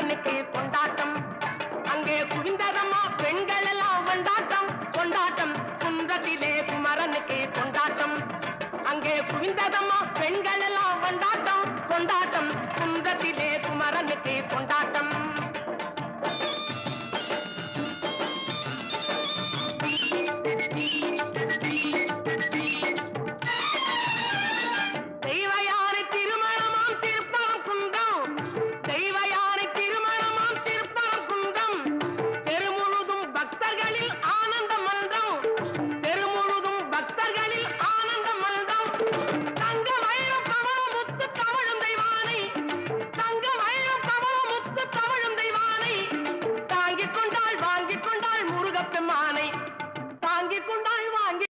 குமரனுக்கு கொண்டாட்டம். அங்கே குவிந்ததம்மா பெண்கள் எல்லாம் கொண்டாட்டம் கொண்டாட்டம். குன்றத்திலே குமரனுக்கு கொண்டாட்டம். அங்கே குவிந்ததம்மா பெண்கள் எல்லாம் கொண்டாட்டம் கொண்டாட்டம். குன்றத்திலே குமரனுக்கு கொண்டாட்டம்.